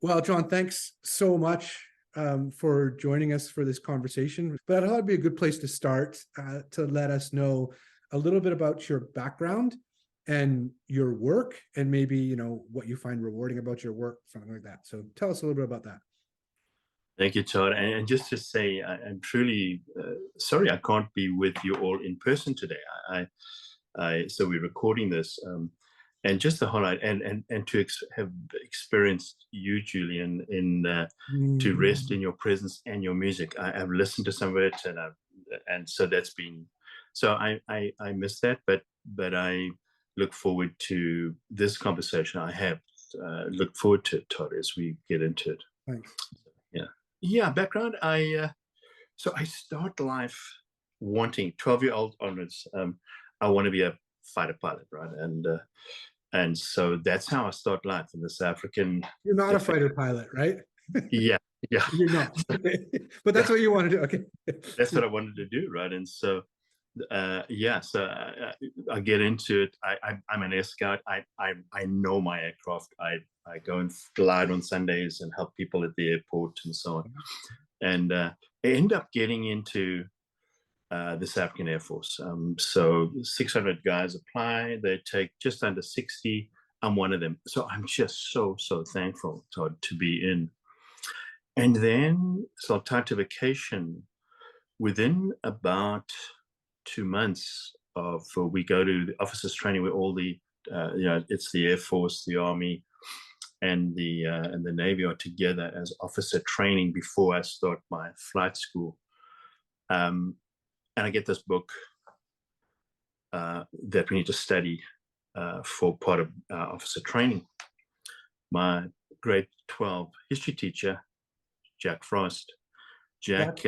Well, John, thanks so much for joining us for this conversation. But I thought it'd be a good place to start to let us know a little bit about your background and your work, and maybe what you find rewarding about your work, something like that. So tell us a little bit about that. Thank you, Todd. And just to say, I'm truly sorry I can't be with you all in person today. So we're recording this, and just the highlight, and to have experienced you, Julian, to rest in your presence and your music. I've listened to some of it, and so that's been. So I miss that, but I look forward to this conversation. I have look forward to it, Todd, as we get into it. Thanks. Yeah. Background. So I start life wanting 12-year-old onwards. I want to be a fighter pilot, right? And so that's how I start life in the South African. You're not a fighter pilot, right? Yeah. You're not. But that's what you want to do. Okay. That's what I wanted to do, right? And so, so I get into it. I'm an Air Scout. I know my aircraft. I go and glide on Sundays and help people at the airport and so on. And I end up getting into the South African Air Force. So 600 guys apply. They take just under 60. I'm one of them. So I'm just so thankful, Todd, to be in. And then, so time to vacation. Within about 2 months we go to the officers training where all the, it's the Air Force, the Army, and the Navy are together as officer training before I start my flight school. And I get this book that we need to study for part of officer training. My grade 12 history teacher, Jack Frost. Jack,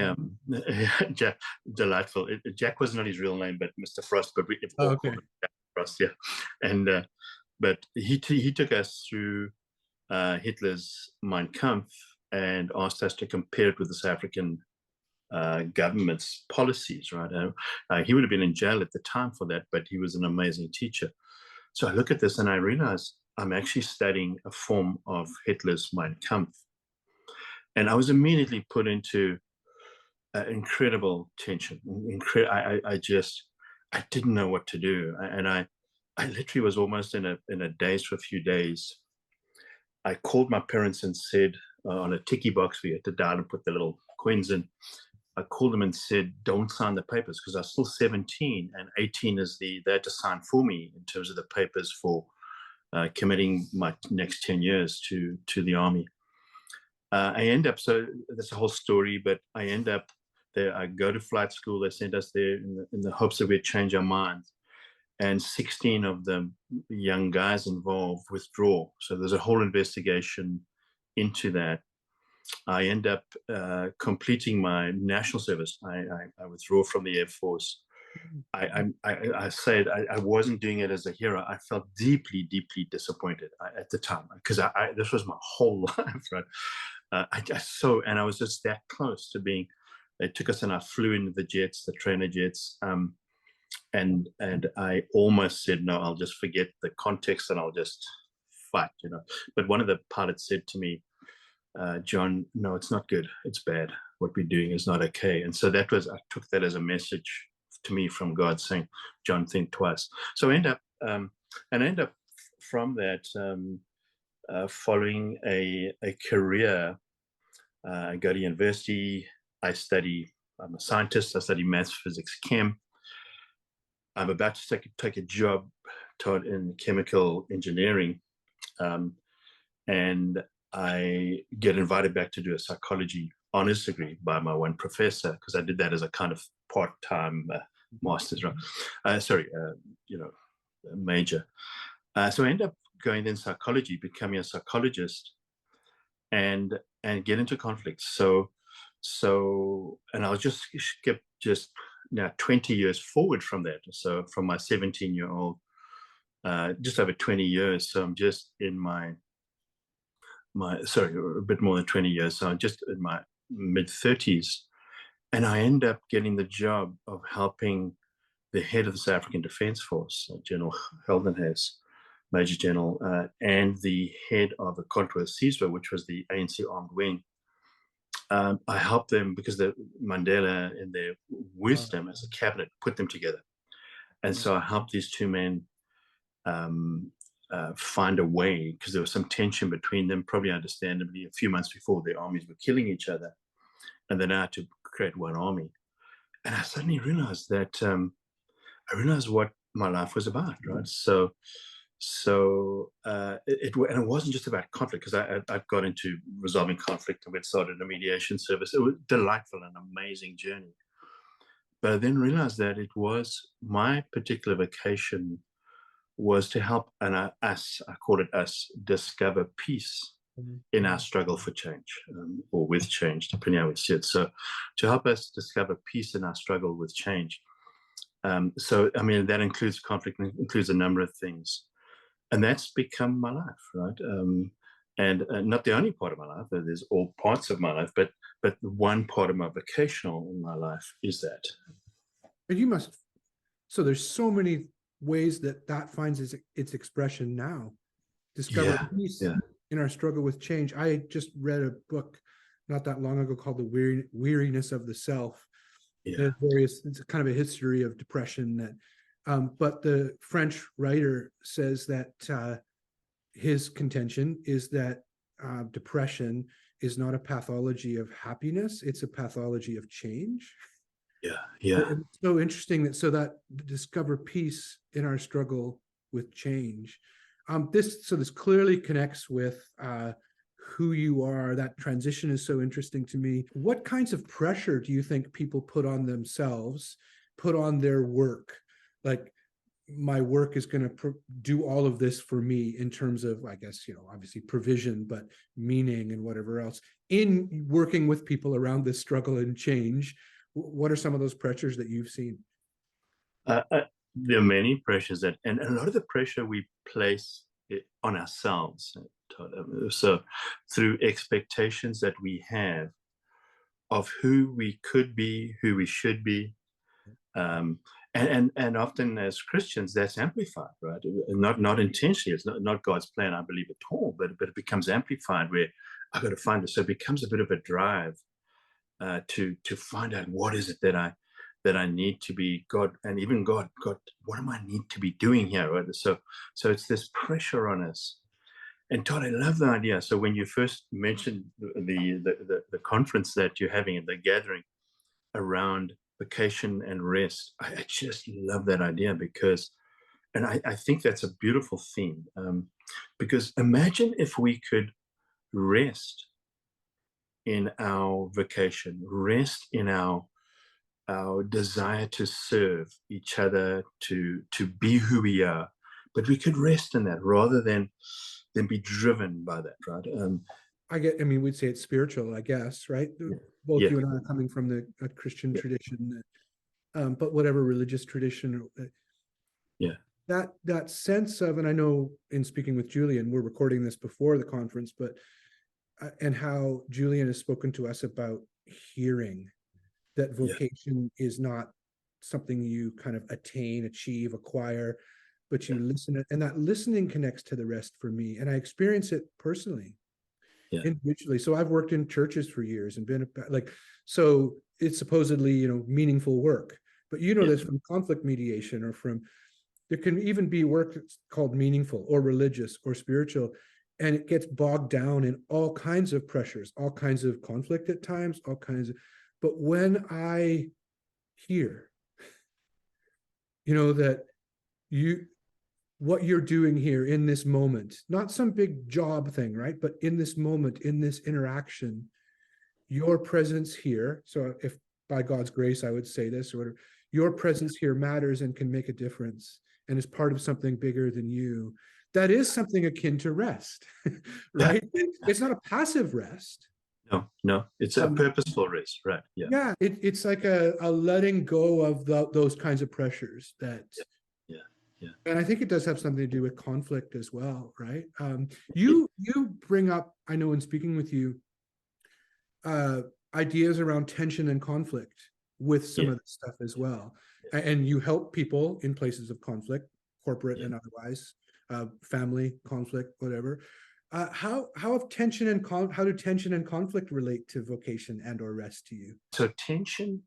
delightful. Jack was not his real name, but Mr. Frost. But we all called him Jack Frost, yeah. And but he took us through Hitler's Mein Kampf and asked us to compare it with the South African government's policies. Right? He would have been in jail at the time for that, but he was an amazing teacher. So I look at this and I realize I'm actually studying a form of Hitler's Mein Kampf. And I was immediately put into incredible tension. I didn't know what to do, and I literally was almost in a daze for a few days. I called my parents and said, on a ticky box we had to dial and put the little coins in. I called them and said, don't sign the papers, because I was still 17 and 18 is they had to sign for me in terms of the papers for committing my next 10 years to the Army. I end up, so that's a whole story, but I end up there. I go to flight school. They sent us there in the hopes that we'd change our minds. And 16 of the young guys involved withdraw. So there's a whole investigation into that. I end up completing my national service. I withdraw from the Air Force. I said I wasn't doing it as a hero. I felt deeply disappointed at the time, because this was my whole life, right? And I was just that close to being. They took us and I flew into the jets, the trainer jets, and I almost said, no, I'll just forget the context and I'll just fight, But one of the pilots said to me, John, no, it's not good. It's bad. What we're doing is not okay. And so I took that as a message to me from God saying, John, think twice. So I end up from that, following a career. I go to university. I'm a scientist. I study maths, physics, chem. I'm about to take a job, Todd, in chemical engineering. And I get invited back to do a psychology honors degree by my one professor, because I did that as a kind of part-time master's, right? Major. So I end up going in psychology, becoming a psychologist, and get into conflicts. And I'll just skip now 20 years forward from that. So from my 17-year-old, just over 20 years. So I'm just in a bit more than 20 years. So I'm just in my mid-30s. And I end up getting the job of helping the head of the South African Defence Force, General Heldenhuis, Major General, and the head of the Contour CISWA, which was the ANC armed wing. I helped them because the Mandela, in their wisdom as a cabinet, put them together. And so I helped these two men find a way, because there was some tension between them, probably understandably. A few months before, their armies were killing each other, and they now had to create one army. And I suddenly realized that I realized what my life was about, right? So and it wasn't just about conflict, because I got into resolving conflict and we'd started a mediation service. It was delightful and amazing journey. But I then realized that it was my particular vocation was to help I call it us, discover peace in our struggle for change, or with change, depending on how we see it. So to help us discover peace in our struggle with change. So, I mean, that includes conflict, includes a number of things. And that's become my life, right? And not the only part of my life. There's all parts of my life, but one part of my vocational in my life is that. But you must, so there's so many ways that finds its expression now. Discover peace in our struggle with change. I just read a book not that long ago called The Weariness of the Self. It's kind of a history of depression that, but the French writer says that his contention is that depression is not a pathology of happiness, it's a pathology of change. It's so interesting that discover peace in our struggle with change. This clearly connects with who you are. That transition is so interesting to me. What kinds of pressure do you think people put on themselves, put on their work? Like, my work is going to do all of this for me in terms of, I guess, obviously provision, but meaning and whatever else. In working with people around this struggle and change, what are some of those pressures that you've seen? There are many pressures and a lot of the pressure we place on ourselves. So through expectations that we have of who we could be, who we should be, and often as Christians that's amplified, right? Not intentionally. It's not God's plan, I believe, at all, but it becomes amplified where I've got to find it. So it becomes a bit of a drive to find out what is it that I need to be. God, and even God, what am I need to be doing here, right? So it's this pressure on us. And Todd, I love the idea. So when you first mentioned the conference that you're having at the gathering around vocation and rest, I just love that idea, because, and I think that's a beautiful theme, because imagine if we could rest in our vocation, rest in our desire to serve each other, to be who we are, but we could rest in that rather than be driven by that, right? We'd say it's spiritual, I guess, right? Both you and I are coming from a Christian tradition, but whatever religious tradition. That sense of, and I know in speaking with Julian, we're recording this before the conference, but and how Julian has spoken to us about hearing, that vocation is not something you kind of attain, achieve, acquire, but you listen, and that listening connects to the rest for me. And I experience it personally, individually. So I've worked in churches for years and been so it's supposedly, meaningful work, but this from conflict mediation, or there can even be work that's called meaningful or religious or spiritual, and it gets bogged down in all kinds of pressures, all kinds of conflict at times, but when I hear, that what you're doing here in this moment, not some big job thing, right? But in this moment, in this interaction, your presence here. So if by God's grace, I would say this, or whatever, your presence here matters and can make a difference and is part of something bigger than you. That is something akin to rest, right? It's not a passive rest. No, it's a purposeful rest, right? It's like a letting go of those kinds of pressures that. And I think it does have something to do with conflict as well, right? You bring up, I know in speaking with you, ideas around tension and conflict with some of this stuff as well. And you help people in places of conflict, corporate and otherwise, family conflict, whatever. How have tension and how do tension and conflict relate to vocation and or rest to you? So tension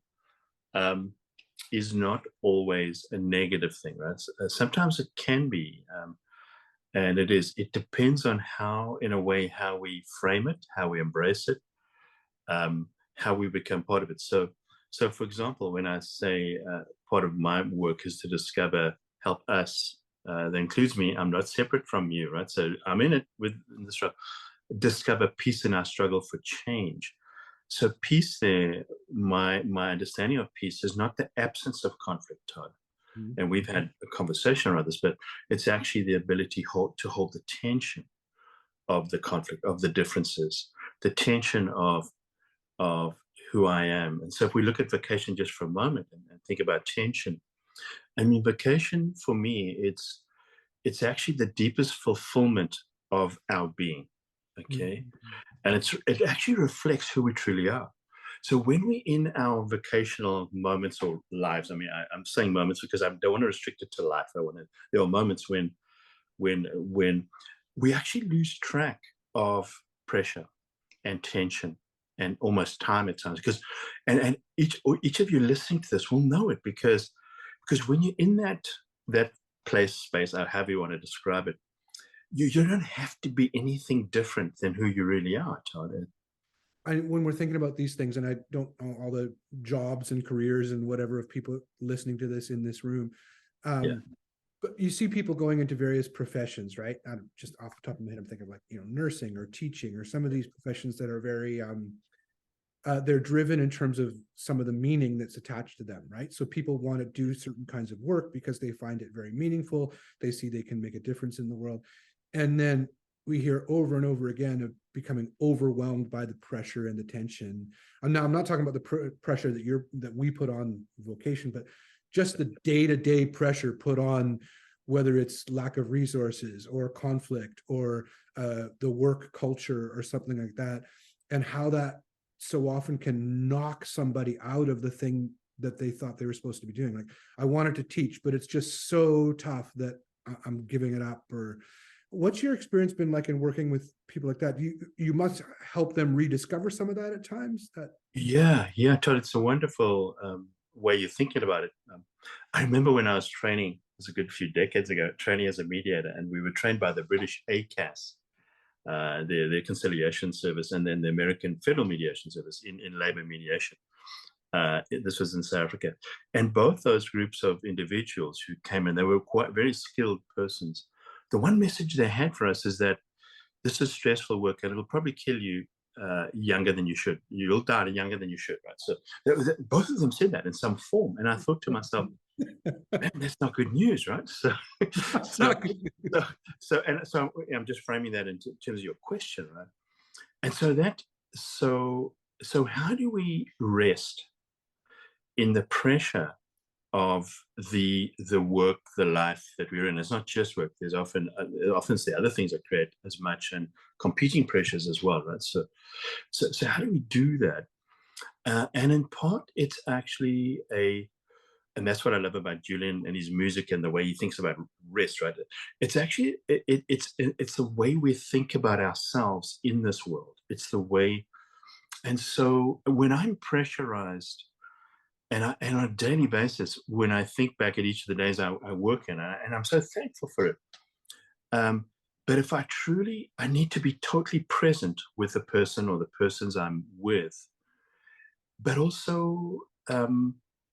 is not always a negative thing, right? Sometimes it can be, and it is. It depends on how, in a way, how we frame it, how we embrace it, how we become part of it. So for example, when I say part of my work is to discover, help us, that includes me. I'm not separate from you, right? So I'm in it in the struggle. Discover peace in our struggle for change. So peace there, my understanding of peace is not the absence of conflict, Todd. Mhm. And we've had a conversation around this, but it's actually the ability to hold the tension of the conflict, of the differences, the tension of who I am. And so if we look at vocation just for a moment and think about tension, I mean, vocation for me, it's actually the deepest fulfillment of our being. Okay. Mhm. And it actually reflects who we truly are. So when we're in our vocational moments or lives, I mean, I'm saying moments because I don't want to restrict it to life. There are moments when we actually lose track of pressure and tension and almost time at times. Because and each of you listening to this will know it because when you're in that place, space, or however you want to describe it, you don't have to be anything different than who you really are, Todd. When we're thinking about these things, and I don't know all the jobs and careers and whatever of people listening to this in this room, Yeah. but you see people going into various professions, right? Just off the top of my head, I'm thinking of like, nursing or teaching or some of these professions that are very, they're driven in terms of some of the meaning that's attached to them, right? So people want to do certain kinds of work because they find it very meaningful. They see they can make a difference in the world. And then we hear over and over again of becoming overwhelmed by the pressure and the tension. I'm not talking about the pressure that we put on vocation, but just the day-to-day pressure put on, whether it's lack of resources or conflict or the work culture or something like that, and how that so often can knock somebody out of the thing that they thought they were supposed to be doing. Like, I wanted to teach, but it's just so tough that I'm giving it up. Or what's your experience been like in working with people like that? You must help them rediscover some of that at times. Yeah, Todd, it's a wonderful way you're thinking about it. I remember when I was training, it was a good few decades ago, training as a mediator, and we were trained by the British ACAS, their conciliation service, and then the American Federal Mediation Service in labor mediation. This was in South Africa. And both those groups of individuals who came in, they were quite very skilled persons. The one message they had for us is that this is stressful work and it'll probably kill you younger than you should. You'll die younger than you should, right? So both of them said that in some form. And I thought to myself, man, that's not good news, right? So, so, so I'm just framing that in terms of your question, right? And so how do we rest in the pressure of the work, the life that we're in? It's not just work. There's often the other things that create as much and competing pressures as well, right? So how do we do that? And in part, it's actually and that's what I love about Julian and his music and the way he thinks about rest, right? It's actually it's the way we think about ourselves in this world. It's the way, and so when I'm pressurized, and on a daily basis, when I think back at each of the days I work in, and I'm so thankful for it. But if I need to be totally present with the person or the persons I'm with, but also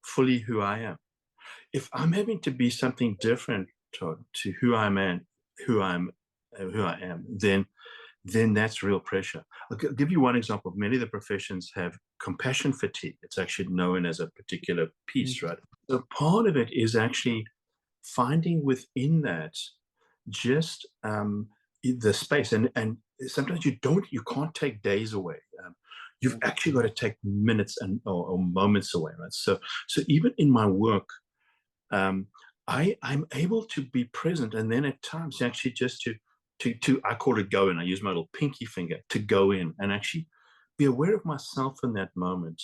fully who I am. If I'm having to be something different to who I'm at, who I'm, who I am, then that's real pressure. I'll give you one example. Many of the professions have compassion fatigue. It's actually known as a particular piece, right? So part of it is actually finding within that just the space, and sometimes you can't take days away. You've actually got to take minutes or moments away, right? So even in my work, I'm able to be present, and then at times actually just to I call it go in. I use my little pinky finger to go in and actually be aware of myself in that moment.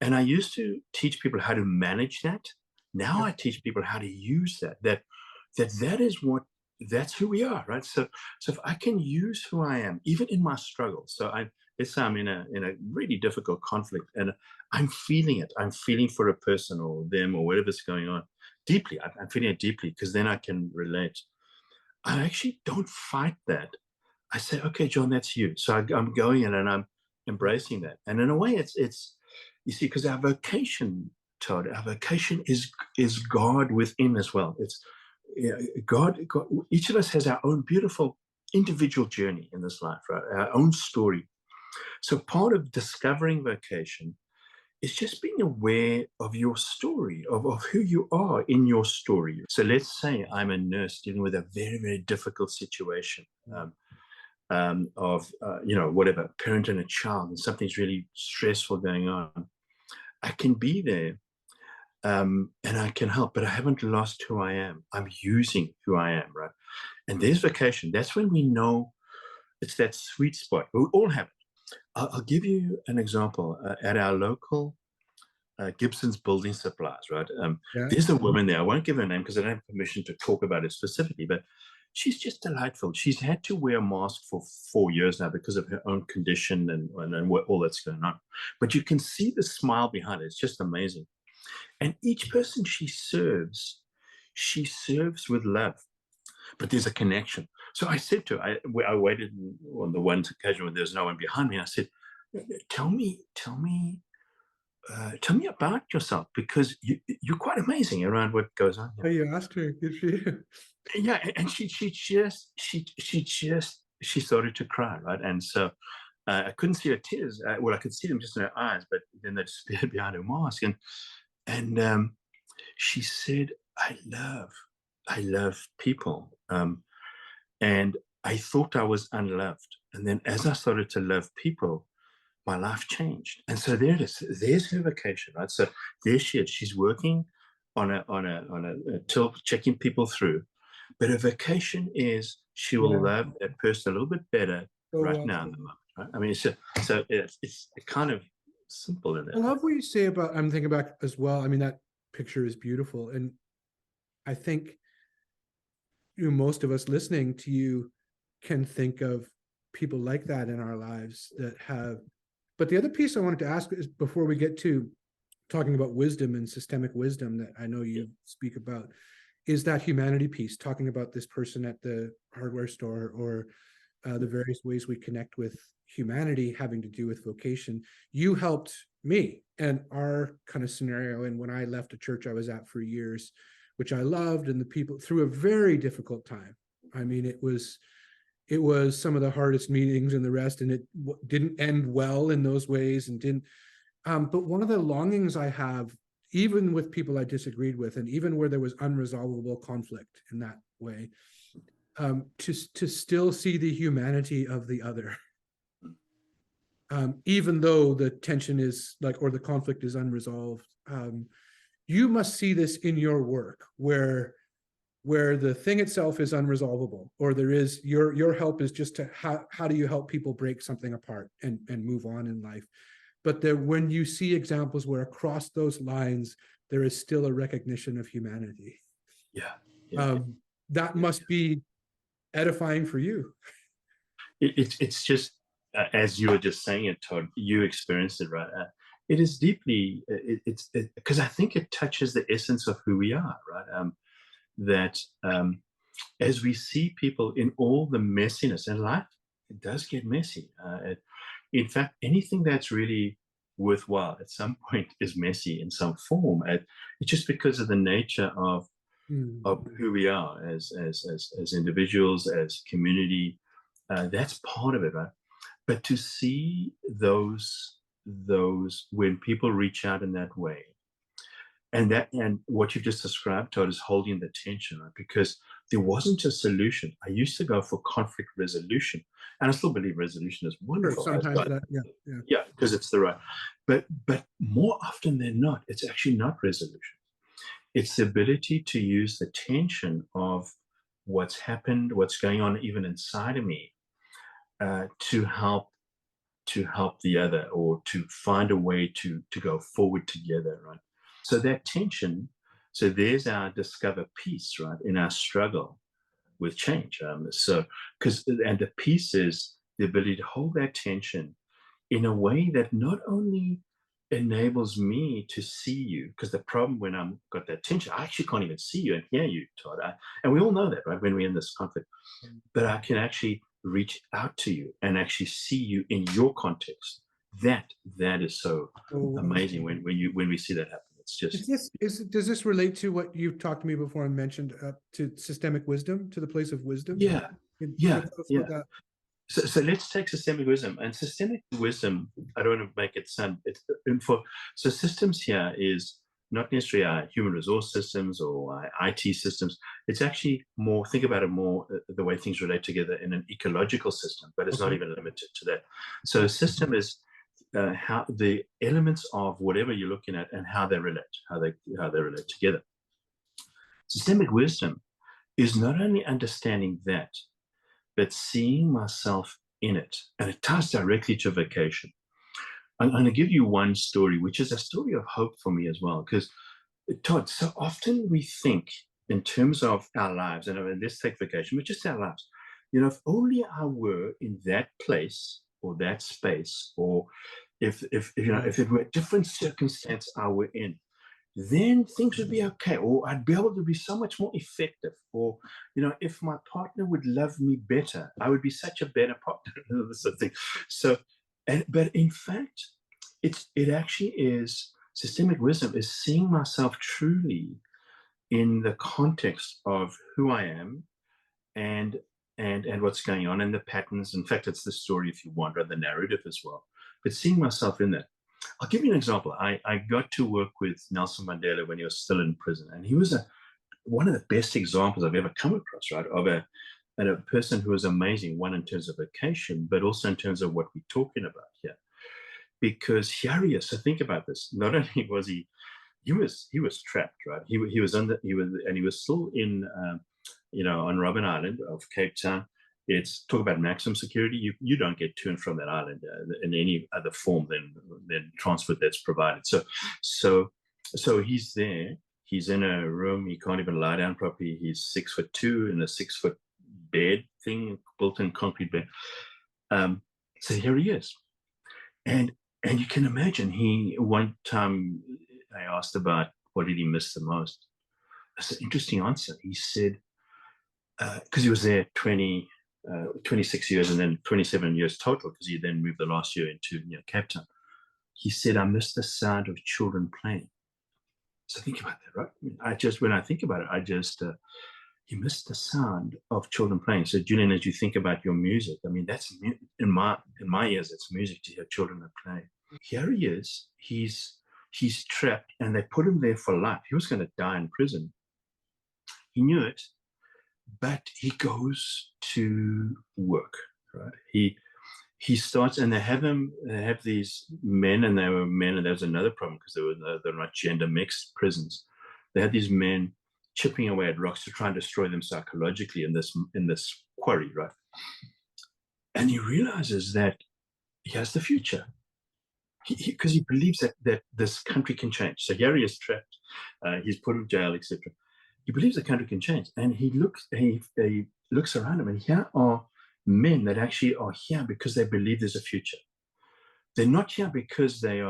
And I used to teach people how to manage that. Now I teach people how to use that. That is what that's who we are, right? So if I can use who I am, even in my struggle. Let's say I'm in a really difficult conflict, and I'm feeling it. I'm feeling for a person or them or whatever's going on deeply. I'm feeling it deeply because then I can relate. I actually don't fight that. I say, okay, John, that's you. So I'm going in and I'm embracing that. And in a way, it's you see, because our vocation, Todd, our vocation is God within as well. It's yeah, God. Each of us has our own beautiful individual journey in this life, right? Our own story. So part of discovering vocation is just being aware of your story, of who you are in your story. So let's say I'm a nurse dealing with a very, very difficult situation. Of whatever, parent and a child, and something's really stressful going on. I can be there, and I can help, but I haven't lost who I am. I'm using who I am, right? And there's vocation. That's when we know it's that sweet spot. We all have it. I'll give you an example. At our local Gibson's Building Supplies, right? Yeah. There's a woman there. I won't give her name because I don't have permission to talk about it specifically, but she's just delightful. She's had to wear a mask for 4 years now because of her own condition and what, all that's going on. But you can see the smile behind it. It's just amazing. And each person she serves with love, but there's a connection. So I said to her, I waited on the one occasion when there's no one behind me. I said, tell me about yourself, because you're quite amazing around what goes on Oh, here. you asked her, did she? Yeah, and she started to cry, right? And so I couldn't see her tears. Well, I could see them just in her eyes, but then they disappeared behind her mask. And she said, I love people, and I thought I was unloved. And then as I started to love people, my life changed. And so there it is. There's her vocation, right? So there she is. She's working on a till, checking people through. But her vocation is she will Yeah. love that person a little bit better So right well now in said. the moment. Right? I mean, so it's kind of simple in I that way. love what you say about, I'm thinking back as well. I mean, that picture is beautiful. And I think most of us listening to you can think of people like that in our lives that have. But the other piece I wanted to ask is, before we get to talking about wisdom and systemic wisdom that I know you speak about, is that humanity piece, talking about this person at the hardware store, or the various ways we connect with humanity having to do with vocation. You helped me and our kind of scenario. And when I left a church I was at for years, which I loved, and the people, through a very difficult time. I mean, it was some of the hardest meetings and the rest, and it didn't end well in those ways, and didn't. But one of the longings I have, even with people I disagreed with, and even where there was unresolvable conflict in that way, to still see the humanity of the other, even though the tension is like, or the conflict is unresolved. You must see this in your work, where the thing itself is unresolvable, or there is your help is just to how do you help people break something apart and move on in life. But there, when you see examples where across those lines there is still a recognition of humanity, Yeah, yeah, that must be edifying for you. it's just as you were just saying it, Todd. You experienced it, right? It is deeply. It's because I think it touches the essence of who we are, right? That as we see people in all the messiness in life, it does get messy. In fact, anything that's really worthwhile at some point is messy in some form. It's just because of the nature of who we are as individuals, as community. That's part of it, right? But to see those when people reach out in that way, and what you've just described, Todd, is holding the tension, right? Because there wasn't a solution. I used to go for conflict resolution, and I still believe resolution is Or wonderful. sometimes that, yeah, yeah. Yeah, because it's the right. But more often than not, it's actually not resolution. It's the ability to use the tension of what's happened, what's going on, even inside of me, to help the other, or to find a way to go forward together, right? So that tension, so there's our discover peace, right, in our struggle. with change. So, because and the peace is the ability to hold that tension in a way that not only enables me to see you, because the problem when I'm got that tension, I actually can't even see you and hear you, Todd. And we all know that, right? When we're in this conflict, but I can actually reach out to you and actually see you in your context. That is so amazing when we see that happen. It's just does this relate to what you've talked to me before and mentioned to systemic wisdom, to the place of wisdom? yeah, Can yeah, you tell us yeah. about that? So let's take systemic wisdom. And systemic wisdom, I don't want to make it sound, so systems here is not necessarily our human resource systems or our IT systems. It's actually more, think about it more the way things relate together in an ecological system, but it's not even limited to that. So a system is how the elements of whatever you're looking at and how they relate, how they relate together. Systemic wisdom is not only understanding that, but seeing myself in it. And it ties directly to vocation. I'm going to give you one story, which is a story of hope for me as well. Because, Todd, so often we think in terms of our lives, and I mean, let's take vocation, but just our lives. If only I were in that place or that space, or if it were a different circumstance I were in, then things would be okay, or I'd be able to be so much more effective, or if my partner would love me better, I would be such a better partner. This sort of thing. So, but in fact, it actually is systemic wisdom is seeing myself truly in the context of who I am and and what's going on and the patterns. In fact, it's the story, if you want, or the narrative as well. But seeing myself in that. I'll give you an example. I got to work with Nelson Mandela when he was still in prison, and he was one of the best examples I've ever come across, right? Of a person who was amazing, one in terms of vocation, but also in terms of what we're talking about here. Because here he is. So think about this. Not only was he was trapped, right? He was still in on Robben Island of Cape Town. It's talk about maximum security. You don't get to and from that island in any other form than transport that's provided. So he's there. He's in a room. He can't even lie down properly. He's 6'2" in a 6-foot bed thing, built-in concrete bed. So here he is, and you can imagine. One time I asked about what did he miss the most. That's an interesting answer. He said because he was there 26 years and then 27 years total, because he then moved the last year into Cape Town. He said, I miss the sound of children playing. So think about that, right? When I think about it, you miss the sound of children playing. So Julian, as you think about your music, I mean, that's in my ears, it's music to hear children play. Here he is, he's trapped, and they put him there for life. He was going to die in prison. He knew it. But he goes to work, right? He starts, and they have these men, and they were men, and there was another problem because they're not gender mixed prisons. They had these men chipping away at rocks to try and destroy them psychologically in this quarry, right? And he realizes that he has the future because he believes that this country can change. So here he is trapped, he's put in jail, etc. He believes the country can change, and he looks around him, and here are men that actually are here because they believe there's a future. They're not here because they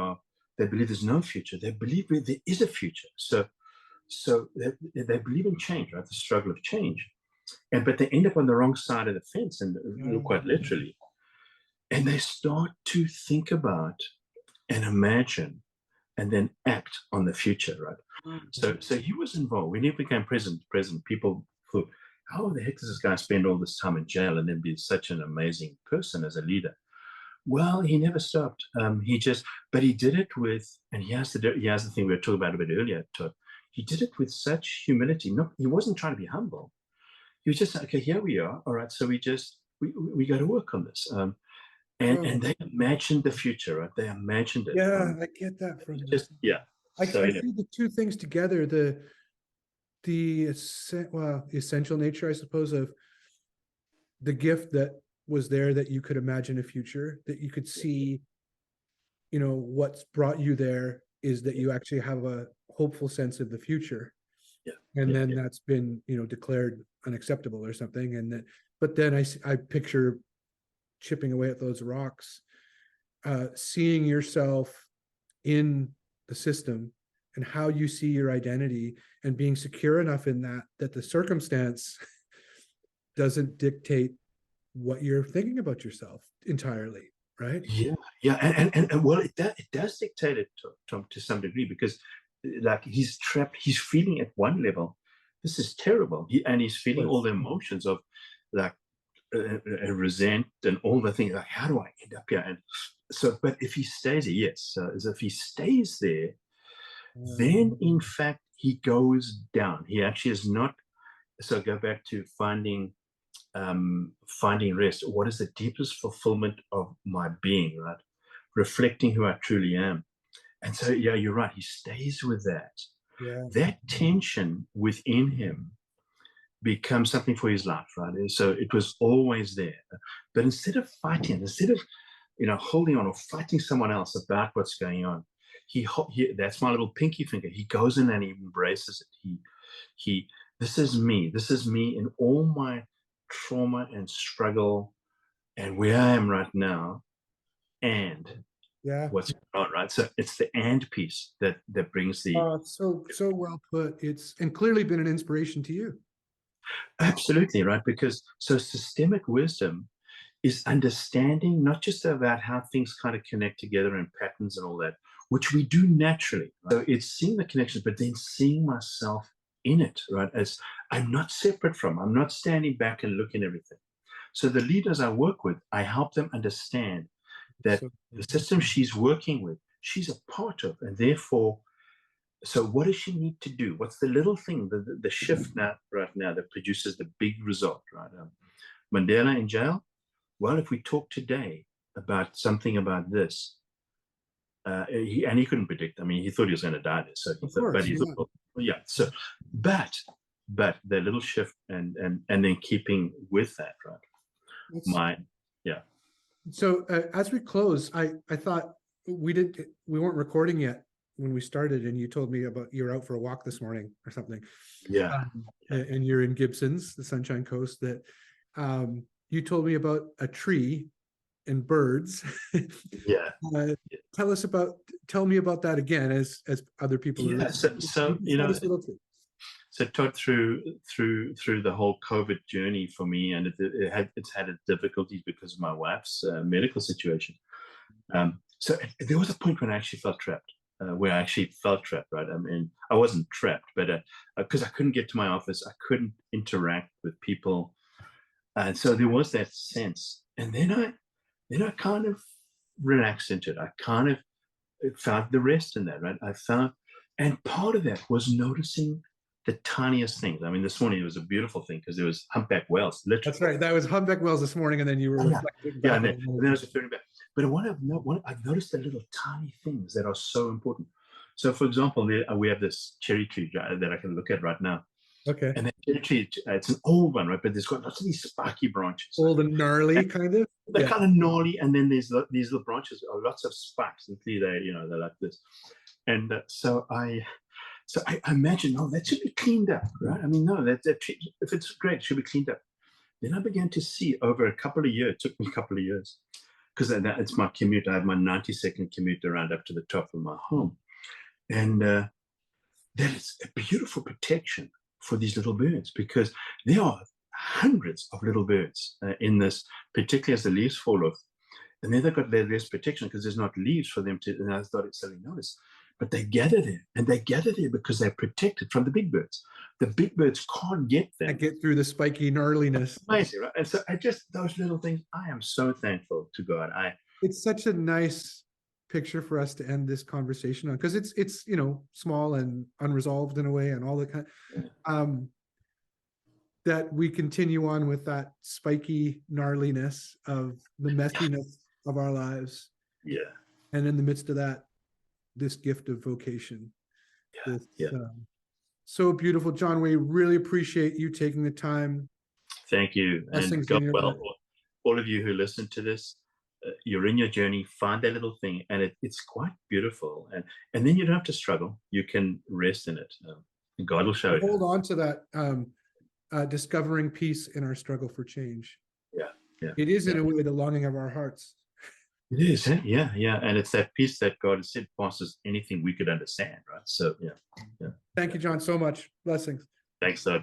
believe there's no future. They believe there is a future. So they believe in change, right? The struggle of change, but they end up on the wrong side of the fence, and quite literally, and they start to think about and imagine and then act on the future, right? So he was involved. When he became president, people thought, how the heck does this guy spend all this time in jail and then be such an amazing person as a leader? Well, he never stopped. But he did it with, and he has the thing we were talking about a bit earlier, Todd. He did it with such humility. He wasn't trying to be humble. He was just like, okay, here we are. All right, so we got to work on this. And they imagined the future, right? They imagined it. Yeah, I get that from just yeah. I see the two things together. The essential nature, I suppose, of the gift that was there, that you could imagine a future, that you could see. What's brought you there is that you actually have a hopeful sense of the future, Yeah. And Yeah. then Yeah. that's been, declared unacceptable or something. And then, but then I picture chipping away at those rocks, seeing yourself in the system and how you see your identity, and being secure enough in that the circumstance doesn't dictate what you're thinking about yourself entirely, right? Yeah, yeah, and well, it does dictate it to some degree, because like he's trapped, he's feeling at one level, this is terrible, and he's feeling all the emotions of like resent and all the things, like how do I end up here? And so, but if he stays there, yes, as if he stays there, then in fact he goes down. He actually is not. So go back to finding rest. What is the deepest fulfillment of my being, right? Reflecting who I truly am. And so, yeah, you're right. He stays with that. Yeah. That tension within him becomes something for his life, right? And so it was always there. But instead of fighting, instead of holding on or fighting someone else about what's going on, he that's my little pinky finger. He goes in and he embraces it. He this is me. This is me in all my trauma and struggle and where I am right now, and Yeah. what's going on, right? So it's the and piece that brings the So well put. It's and clearly been an inspiration to you. absolutely right, because so systemic wisdom is understanding not just about how things kind of connect together and patterns and all that, which we do naturally. Right? So it's seeing the connections, but then seeing myself in it, right? As I'm not separate from, I'm not standing back and looking at everything. So the leaders I work with, I help them understand that the system she's working with, she's a part of, and therefore, so what does she need to do? What's the little thing, the shift now, right now, that produces the big result, right? Mandela in jail. Well, if we talk today about something about this, he couldn't predict. I mean, he thought he was going to die there, so but he thought, well, yeah. So, but the little shift and then keeping with that, right? Yeah. So as we close, I thought we weren't recording yet when we started, and you told me about you're out for a walk this morning or something. Yeah. And you're in Gibson's, the Sunshine Coast. That you told me about a tree and birds. Yeah. Tell me about that again, as other people are listening. So so Todd, through the whole COVID journey for me, and it's had its difficulties because of my wife's medical situation. So there was a point when I actually felt trapped, right? I mean, I wasn't trapped, but because I couldn't get to my office, I couldn't interact with people, and so there was that sense. And then I kind of relaxed into it. I kind of found the rest in that, right? And part of that was noticing the tiniest things. I mean, this morning it was a beautiful thing because there was humpback whales. Literally. That's right. That was humpback whales this morning, and then you were reflecting back. And then I was referring back. But I've noticed the little tiny things that are so important. So, for example, we have this cherry tree that I can look at right now. Okay. And that cherry tree, it's an old one, right? But there's got lots of these spiky branches. Old and gnarly, kind of. They're kind of gnarly, and then these little branches are lots of spikes, and they're like this. And so I imagine, no, that should be cleaned up, right? I mean, no, that if it's great, it should be cleaned up. Then I began to see over a couple of years, it took me a couple of years, because it's my commute. I have my 90-second commute around up to the top of my home. And that is a beautiful protection for these little birds, because there are hundreds of little birds in this, particularly as the leaves fall off. And then they've got less protection because there's not leaves for them to, and I started selling notice. But they gather there, and they gather there because they're protected from the big birds. The big birds can't get them. And get through the spiky gnarliness. Amazing, right? And so those little things, I am so thankful to God. It's such a nice picture for us to end this conversation on, because it's small and unresolved in a way, and all the kind that we continue on with that spiky gnarliness of the messiness of our lives. Yeah. And in the midst of that, this gift of vocation. So beautiful, John. We really appreciate you taking the time. Thank you. And God, all of you who listen to this, you're in your journey, find that little thing, and it's quite beautiful. And then you don't have to struggle. You can rest in it. God will show you. Hold on to that discovering peace in our struggle for change. Yeah. It is in a way the longing of our hearts. It is, eh? Yeah. And it's that peace that God has said passes anything we could understand, right? So, yeah. Thank you, John, so much. Blessings. Thanks, Doug.